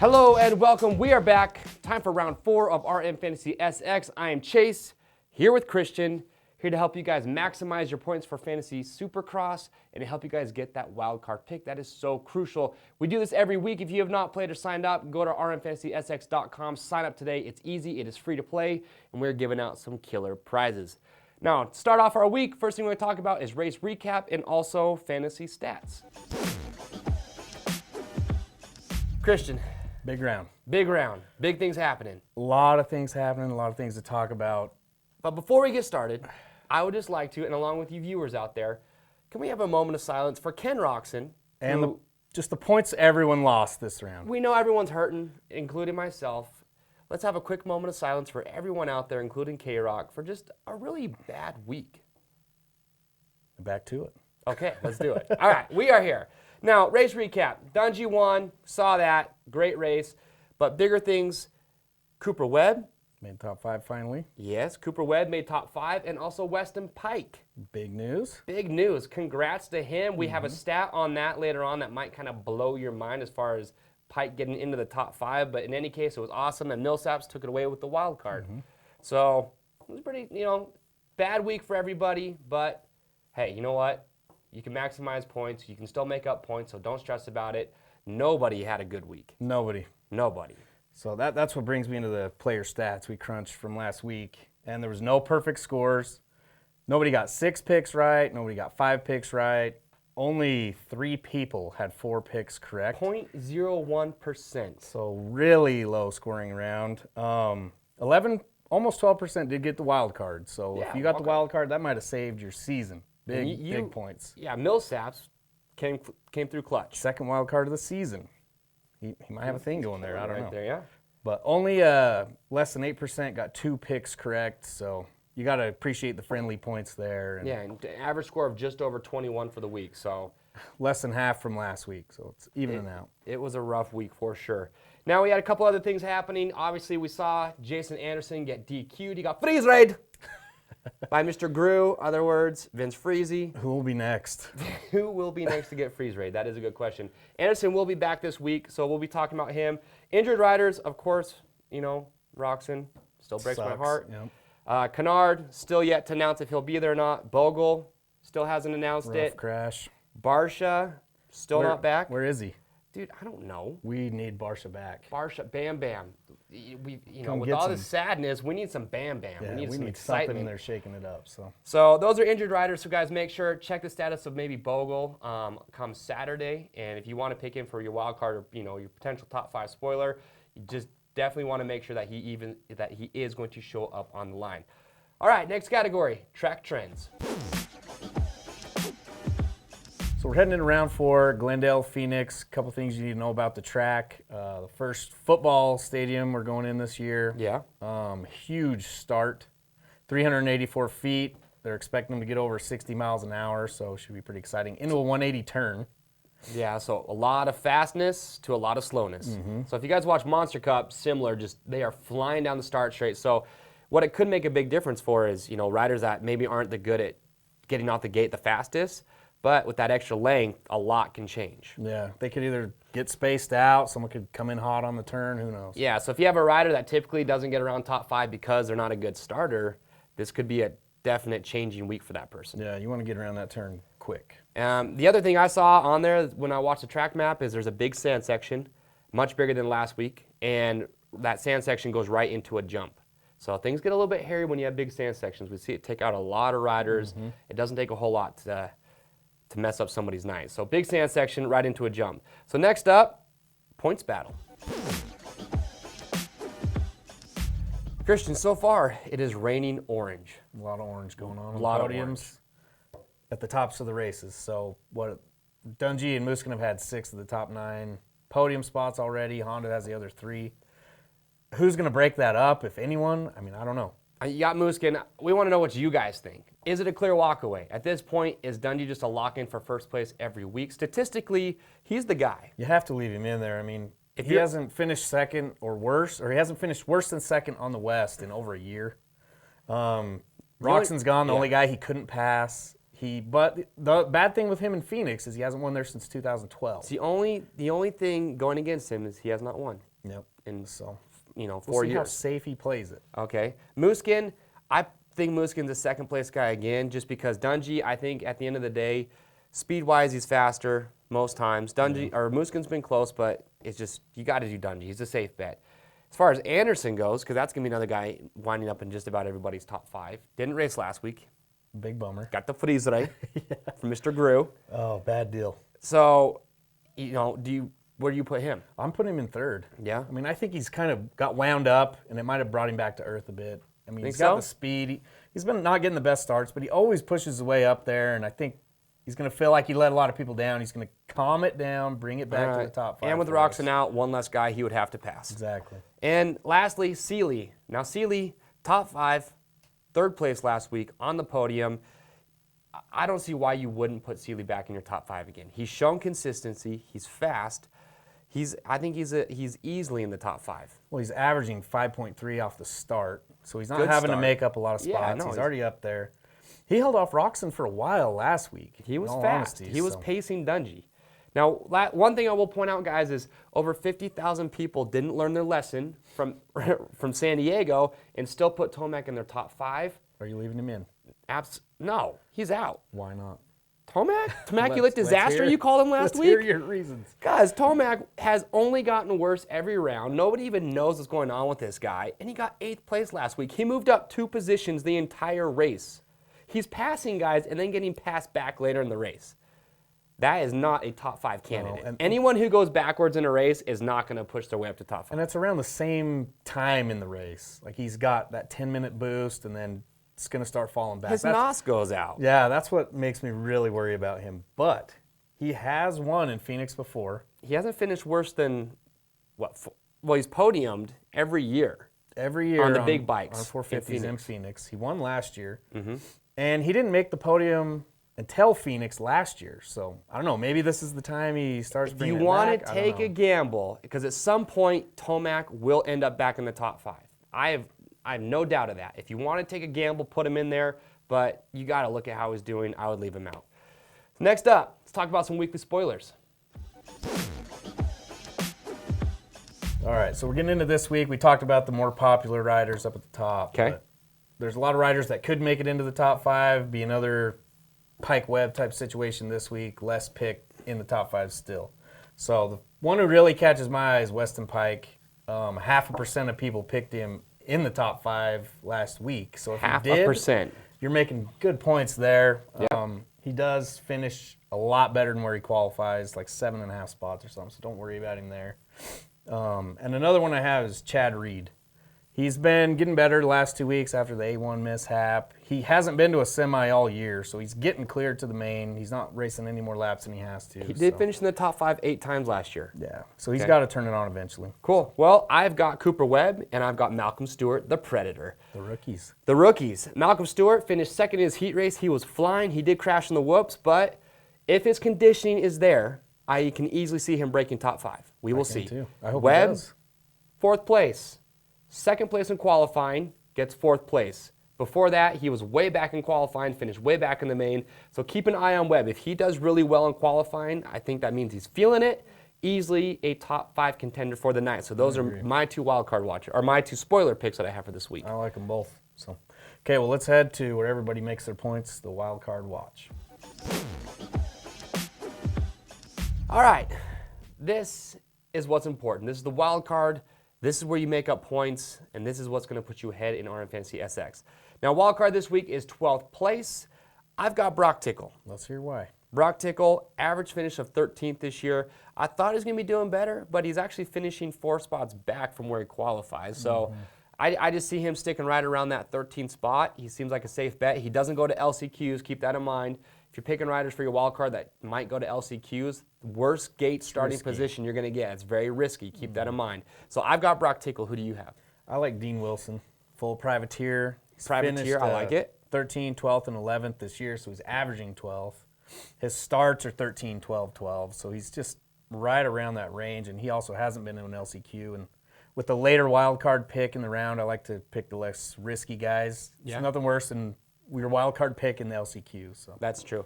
Hello and welcome. We are back. Time for round 4 of RMFantasySX. I am Chase, here with Christian, here to help you guys maximize your points for Fantasy Supercross and to help you guys get that wild card pick. That is so crucial. We do this every week. If you have not played or signed up, go to RMFantasySX.com. Sign up today. It's easy. It is free to play, and we're giving out some killer prizes. Now, to start off our week, first thing we're going to talk about is race recap and also fantasy stats. Christian. Big round. Big round. Big things happening. A lot of things happening, a lot of things to talk about. But before we get started, I would just like to, and along with you viewers out there, can we have a moment of silence for Ken Roxon? And just the points everyone lost this round. We know everyone's hurting, including myself. Let's have a quick moment of silence for everyone out there, including K-Rock, for just a really bad week. Back to it. Okay, let's do it. All right, we are here. Now, race recap. Dungy won, saw that, great race. But bigger things, Cooper Webb. Made top 5 finally. Yes, Cooper Webb made top 5, and also Weston Pike. Big news. Big news. Congrats to him. We have a stat on that later on that might kind of blow your mind as far as Pike getting into the top 5. But in any case, it was awesome, and Millsaps took it away with the wild card. So it was pretty, bad week for everybody. But hey, you know what? You can maximize points. You can still make up points, so don't stress about it. Nobody had a good week. Nobody. So that's what brings me into the player stats we crunched from last week. And there was no perfect scores. Nobody got 6 picks right. Nobody got 5 picks right. Only 3 people had 4 picks correct. 0.01%. So really low scoring round. 11, almost 12% did get the wild card. So if you got the wild card, that might have saved your season. Big points. Yeah, Millsaps came through clutch. Second wild card of the season. He might have a thing going there. I don't know. There, yeah. But only less than 8% got 2 picks correct. So you got to appreciate the friendly points there. And yeah, and average score of just over 21 for the week. So less than half from last week. So it's evening out. It was a rough week for sure. Now we had a couple other things happening. Obviously, we saw Jason Anderson get DQ'd. He got freeze raid by Mr. Grew. Other words, Vince Freezy. Who will be next? Who will be next to get freeze raid? That is a good question. Anderson will be back this week, so we'll be talking about him. Injured riders, of course, Roxon still breaks my heart. Yep. Kennard, still yet to announce if he'll be there or not. Bogle still hasn't announced it. Crash. Barsha, still not back. Where is he? Dude, I don't know. We need Barsha back. Barsha, Bam Bam. With get all some. this sadness, we need some Bam Bam. Yeah, we need some something excitement. in there shaking it up. So those are injured riders. So guys, make sure check the status of maybe Bogle come Saturday. And if you want to pick him for your wild card or your potential top 5 spoiler, you just definitely want to make sure that he is going to show up on the line. All right, next category, track trends. So we're heading into round 4, Glendale, Phoenix. A couple things you need to know about the track. The first football stadium we're going in this year. Yeah. Huge start, 384 feet. They're expecting them to get over 60 miles an hour, so it should be pretty exciting. Into a 180 turn. Yeah, so a lot of fastness to a lot of slowness. So if you guys watch Monster Cup, similar, they are flying down the start straight. So what it could make a big difference for is, riders that maybe aren't the good at getting out the gate the fastest. But with that extra length, a lot can change. Yeah, they could either get spaced out, someone could come in hot on the turn, who knows? Yeah, so if you have a rider that typically doesn't get around top 5 because they're not a good starter, this could be a definite changing week for that person. Yeah, you want to get around that turn quick. The other thing I saw on there when I watched the track map is there's a big sand section, much bigger than last week, and that sand section goes right into a jump. So things get a little bit hairy when you have big sand sections. We see it take out a lot of riders. It doesn't take a whole lot to mess up somebody's night. So big sand section right into a jump. So next up, points battle. Christian, so far it is raining orange. A lot of orange going on. A lot of podiums orange. At the tops of the races. So Dungy and Muskin have had 6 of the top 9 podium spots already. Honda has the other 3. Who's going to break that up, if anyone? I mean, I don't know. You got Muskin. We want to know what you guys think. Is it a clear walkaway? At this point, is Dundee just a lock-in for first place every week? Statistically, he's the guy. You have to leave him in there. I mean, if he hasn't finished second or worse, or he hasn't finished worse than second on the West in over a year. Roxon's gone, the only guy he couldn't pass. But the bad thing with him in Phoenix is he hasn't won there since 2012. It's the only thing going against him is he has not won. Yep. In So 4 we'll see years. how safe he plays it. Okay. Mooskin, I think Mooskin's a second place guy again, just because Dungey, I think at the end of the day, speed-wise, he's faster most times. Mooskin's been close, but it's just, you got to do Dungey. He's a safe bet. As far as Anderson goes, because that's going to be another guy winding up in just about everybody's top 5. Didn't race last week. Big bummer. Got the friseray from Mr. Grew. Oh, bad deal. So, where do you put him? I'm putting him in third. Yeah? I mean, I think he's kind of got wound up, and it might have brought him back to earth a bit. I mean, Think he's got so? the speed. He's been not getting the best starts, but he always pushes his way up there, and I think he's going to feel like he let a lot of people down. He's going to calm it down, bring it back to the top 5. And with Roxon out, one less guy he would have to pass. Exactly. And lastly, Seeley. Now, Seeley, top 5, third place last week on the podium. I don't see why you wouldn't put Seeley back in your top 5 again. He's shown consistency. He's fast. I think he's easily in the top 5. Well, he's averaging 5.3 off the start, so he's not Good having to start. make up a lot of spots. Yeah, no, he's already up there. He held off Roxon for a while last week. He was in all fast. honesty, He was so. pacing Dungey. Now, one thing I will point out, guys, is over 50,000 people didn't learn their lesson from San Diego and still put Tomac in their top 5. Are you leaving him in? No, he's out. Why not? Tomac? Temmaculate disaster, hear- you called him last let's week? hear your reasons. Guys, Tomac has only gotten worse every round. Nobody even knows what's going on with this guy. And he got 8th place last week. He moved up 2 positions the entire race. He's passing guys and then getting passed back later in the race. That is not a top 5 candidate. and- Anyone who goes backwards in a race is not going to push their way up to top 5. And it's around the same time in the race. Like, he's got that 10-minute boost, and then it's going to start falling back. His nos goes out. Yeah, that's what makes me really worry about him. But he has won in Phoenix before. He hasn't finished worse than, well, he's podiumed every year. Every year On the big bikes on 450s in in Phoenix. Phoenix. He won last year. And he didn't make the podium until Phoenix last year. So, I don't know. Maybe this is the time he starts If bringing you it want back. to I don't take know. a gamble, because at some point Tomac will end up back in the top 5. I have no doubt of that. If you want to take a gamble, put him in there, but you got to look at how he's doing. I would leave him out. Next up, let's talk about some weekly spoilers. All right, so we're getting into this week. We talked about the more popular riders up at the top. Okay. But there's a lot of riders that could make it into the top 5, be another Pike Webb type situation this week, less picked in the top 5 still. So the one who really catches my eye is Weston Pike. 0.5% of people picked him in the top 5 last week. So if you did, 0.5%. you're making good points there. Yep. He does finish a lot better than where he qualifies, like 7.5 spots or something, so don't worry about him there. And another one I have is Chad Reed. He's been getting better the last 2 weeks after the A1 mishap. He hasn't been to a semi all year, so he's getting cleared to the main. He's not racing any more laps than he has to. He did finish in the top 5 8 times last year. Yeah, so he's Okay. got to turn it on eventually. Cool. Well, I've got Cooper Webb, and I've got Malcolm Stewart, the Predator. The rookies. The rookies. Malcolm Stewart finished second in his heat race. He was flying. He did crash in the whoops, but if his conditioning is there, I can easily see him breaking top 5. We will see. Too. I hope he Webb, does. 4th place. 2nd place in qualifying, gets 4th place. Before that, he was way back in qualifying, finished way back in the main. So keep an eye on Webb. If he does really well in qualifying, I think that means he's feeling it. Easily a top 5 contender for the night. So those are my 2 wildcard watcher, or my 2 spoiler picks that I have for this week. I like them both. So, okay, well, let's head to where everybody makes their points, the wild card watch. All right, this is what's important. This is the wild card. This is where you make up points, and this is what's going to put you ahead in RMFantasySX. Now, wild card this week is 12th place. I've got Brock Tickle. Let's hear why. Brock Tickle, average finish of 13th this year. I thought he was going to be doing better, but he's actually finishing 4 spots back from where he qualifies. So I just see him sticking right around that 13th spot. He seems like a safe bet. He doesn't go to LCQs. Keep that in mind. If you're picking riders for your wild card that might go to LCQs, worst gate starting position you're going to get. It's very risky. Keep that in mind. So I've got Brock Tickle. Who do you have? I like Dean Wilson, full privateer. He's Privateer, finished, I like it. 13, 12th, and 11th this year, so he's averaging 12th. His starts are 13, 12, 12, so he's just right around that range, and he also hasn't been in an LCQ. And with the later wild card pick in the round, I like to pick the less risky guys. Yeah. It's nothing worse than your wild card pick in the LCQ. So That's true.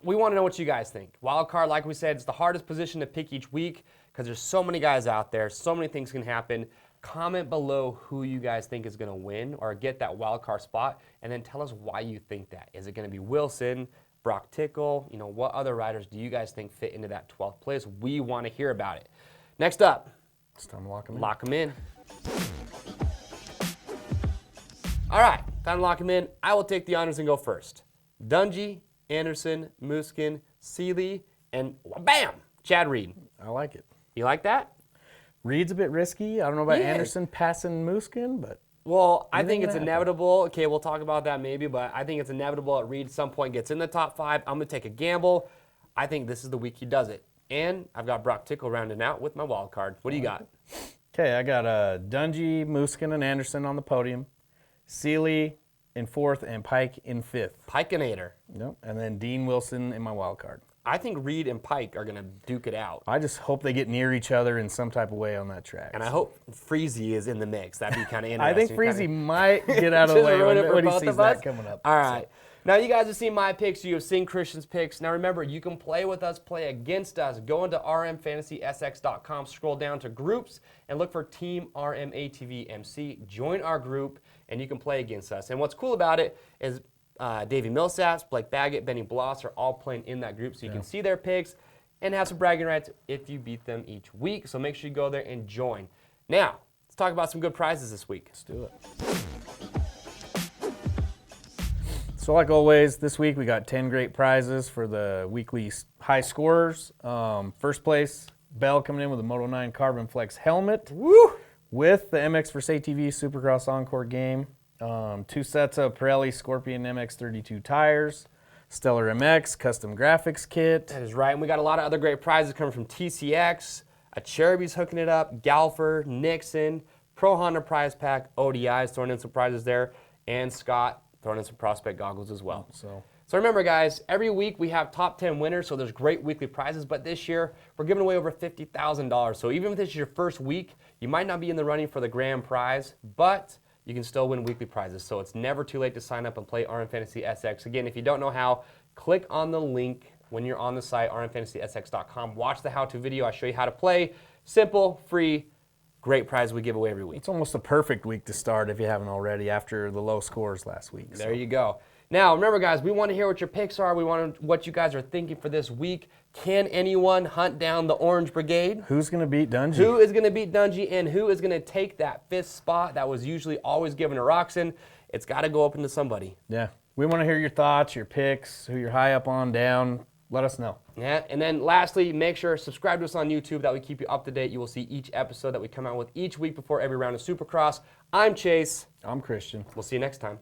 We want to know what you guys think. Wild card, like we said, it's the hardest position to pick each week because there's so many guys out there. So many things can happen. Comment below who you guys think is going to win or get that wild card spot, and then tell us why you think that. Is it going to be Wilson, Brock Tickle? You know, what other riders do you guys think fit into that 12th place? We want to hear about it. Next up, it's time to lock them in. Lock them in. All right, time to lock them in. I will take the honors and go first. Dungey, Anderson, Muskin, Seeley, and bam, Chad Reed. I like it. You like that? Reed's a bit risky. I don't know about Yeah. Anderson passing Muskin, but Well, I think it's can happen. inevitable. Okay, we'll talk about that maybe, but I think it's inevitable that Reed at some point gets in the top 5. I'm going to take a gamble. I think this is the week he does it. And I've got Brock Tickle rounding out with my wild card. What do you got? okay, I got Dungey, Muskin, and Anderson on the podium. Seeley in 4th and Pike in 5th. Pikeinator. Yep. And then Dean Wilson in my wild card. I think Reed and Pike are going to duke it out. I just hope they get near each other in some type of way on that track. And I hope Freezy is in the mix. That'd be kind of interesting. I think Freezy might get out of the Just way ruin it for when he both sees of us? that coming up. All right. Now, you guys have seen my picks. You have seen Christian's picks. Now, remember, you can play with us, play against us. Go into RMFantasySX.com, scroll down to groups, and look for Team RMATV MC. Join our group, and you can play against us. And what's cool about it is Davey Millsaps, Blake Baggett, Benny Bloss are all playing in that group, so you can see their picks and have some bragging rights if you beat them each week. So make sure you go there and join. Now, let's talk about some good prizes this week. Let's do it. So like always, this week we got 10 great prizes for the weekly high scorers. First place, Bell coming in with a Moto 9 Carbon Flex helmet. Woo! With the MX vs ATV Supercross Encore game. 2 sets of Pirelli Scorpion MX32 tires. Stellar MX Custom Graphics Kit. That is right. And we got a lot of other great prizes coming from TCX, a Cheruby's hooking it up, Galfer, Nixon, Pro Honda Prize Pack, ODI's throwing in some prizes there, and Scott throwing in some Prospect goggles as well. So remember, guys, every week we have top 10 winners, so there's great weekly prizes, but this year we're giving away over $50,000. So even if this is your first week, you might not be in the running for the grand prize, but you can still win weekly prizes. So it's never too late to sign up and play RMFantasySX. Again, if you don't know how, click on the link when you're on the site, RMFantasySX.com. Watch the how-to video. I show you how to play. Simple, free, great prize we give away every week. It's almost a perfect week to start if you haven't already after the low scores last week. There you go. Now, remember, guys, we want to hear what your picks are. We want to, what you guys are thinking for this week. Can anyone hunt down the Orange Brigade? Who's going to beat Dungey? Who is going to beat Dungey, and who is going to take that 5th spot that was usually always given to Roxon? It's got to go up into somebody. Yeah. We want to hear your thoughts, your picks, who you're high up on, down. Let us know. Yeah, and then lastly, make sure to subscribe to us on YouTube. That we keep you up to date. You will see each episode that we come out with each week before every round of Supercross. I'm Chase. I'm Christian. We'll see you next time.